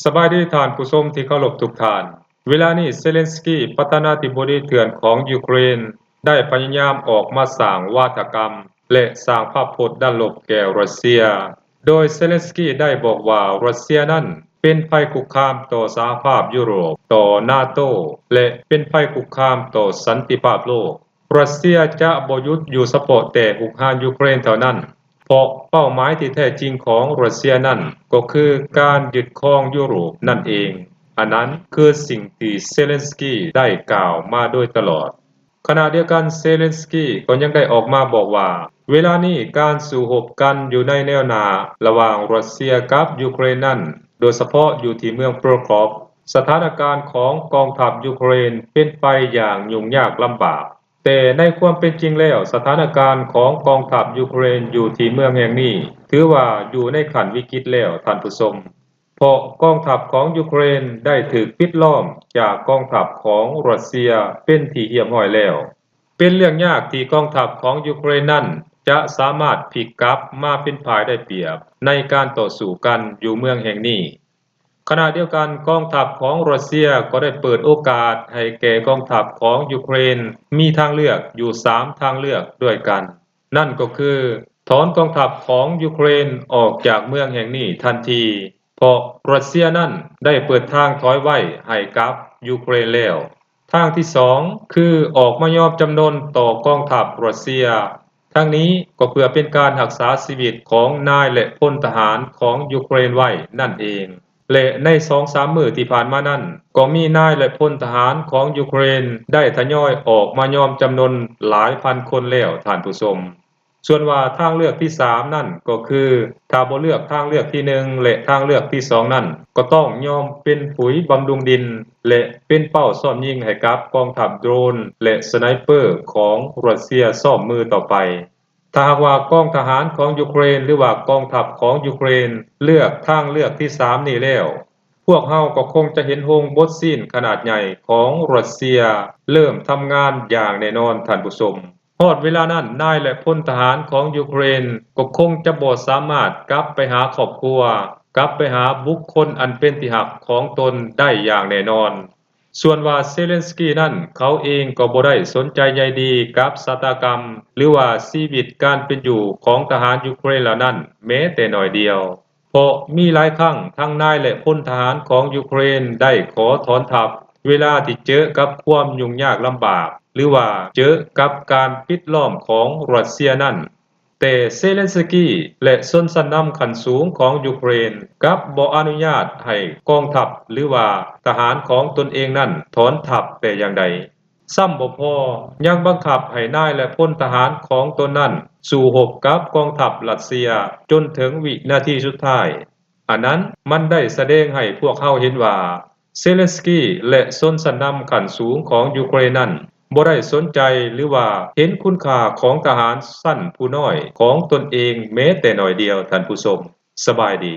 สบายดีท่านผู้ชมที่เคารพทุกท่านเวลานี้เซเลนสกีประธานาธิบดีเถื่อนของยูเครนได้พยายามออกมาสร้างวาทกรรมและสร้างภาพพจน์ด้านลบแก่รัสเซียโดยเซเลนสกีได้บอกว่ารัสเซียนั้นเป็นภัยคุกคามต่อสหภาพยุโรปต่อ NATO และเป็นภัยคุกคามต่อสันติภาพโลกรัสเซียจะบ่หยุดอยู่เฉพาะแต่หุกหานยูเครนเท่านั้นเพราะเป้าหมายที่แท้จริงของรัสเซียนั้นก็คือการยึดครองยุโรปนั่นเองอันนั้นคือสิ่งที่เซเลนสกีได้กล่าวมาโดยตลอดขณะเดียวกันเซเลนสกีก็ยังได้ออกมาบอกว่าเวลานี้การสู้รบกันอยู่ในแนวหน้าระหว่างรัสเซียกับยูเครนนั้นโดยเฉพาะอยู่ที่เมืองโปรคอฟสถานการณ์ของกองทัพยูเครนเป็นไปอย่างยุ่งยากลำบากแต่ในความเป็นจริงแล้วสถานการณ์ของกองทัพยูเครนอยู่ที่เมืองแห่งนี้ถือว่าอยู่ในขั้นวิกฤตแล้วท่านผู้ชมเพราะกองทัพของยูเครนได้ถูกปิดล้อมจากกองทัพของรัสเซียเป็นที่เรียบร้อยแล้วเป็นเรื่องยากที่กองทัพของยูเครนนั้นจะสามารถพลิกกลับมาเป็นฝ่ายได้เปรียบในการต่อสู้กันอยู่เมืองแห่งนี้ขณะเดียวกันกองทัพของรัสเซียก็ได้เปิดโอกาสให้แก่กองทัพของยูเครนมีทางเลือกอยู่3ทางเลือกด้วยกันนั่นก็คือถอนกองทัพของยูเครนออกจากเมืองแห่งนี้ทันทีเพราะรัสเซียนั้นได้เปิดทางถอยไว้ให้กับยูเครนแล้วทางที่2คือออกมายอมจำนนต่อกองทัพรัสเซียทั้งนี้ก็เพื่อเป็นการรักษาชีวิตของนายและพลทหารของยูเครนไว้นั่นเองและใน 2-3 มื้อที่ผ่านมานั้นก็มีนายและพลทหารของยูเครนได้ทยอยออกมายอมจำนนหลายพันคนแล้วท่านผู้ชมส่วนว่าทางเลือกที่3นั่นก็คือถ้าบ่เลือกทางเลือกที่1และทางเลือกที่2นั่นก็ต้องยอมเป็นปุ๋ยบำรุงดินและเป็นเป้าซ่อมยิงให้กับกองทัพโดรนและสไนเปอร์ของรัสเซียซ่อมมือต่อไปถ้าหากว่ากองทหารของยูเครนหรือว่ากองทัพของยูเครนเลือกทางเลือกที่3นี่แล้วพวกเฮาก็คงจะเห็นโรงบทซีนขนาดใหญ่ของรัสเซียเริ่มทำงานอย่างแน่นอนท่านผู้ชมฮอดเวลานั้นนายและพลทหารของยูเครนก็คงจะบ่สามารถกลับไปหาครอบครัวกลับไปหาบุคคลอันเป็นที่รักของตนได้อย่างแน่นอนส่วนว่าเซเลนสกีนั่นเขาเองก็บ่ได้สนใจใยดีกับชะตากรรมหรือว่าชีวิตการเป็นอยู่ของทหารยูเครนเหล่านั้นแม้แต่น้อยเดียวเพราะมีหลายครั้งทั้งนายและพลทหารของยูเครนได้ขอถอนทัพเวลาที่เจอกับความยุ่งยากลำบากหรือว่าเจอกับการปิดล้อมของรัสเซียนั่นแต่เซเลนสกีและชนชั้นนำขั้นสูงของยูเครนกับบ่อนุญาตให้กองทัพหรือว่าทหารของตนเองนั่นถอนทัพแต่อย่างใดซ้ำบ่พอยังบังคับให้นายและพลทหารของตนนั้นสู้รบกับกองทัพรัสเซียจนถึงวินาทีสุดท้ายอันนั้นมันได้แสดงให้พวกเขาเห็นว่าเซเลนสกีและชนชั้นนำขั้นสูงของยูเครนนั้นบ่ได้สนใจหรือว่าเห็นคุณค่าของทหารชั้นผู้น้อยของตนเองแม้แต่น้อยเดียวท่านผู้ชมสบายดี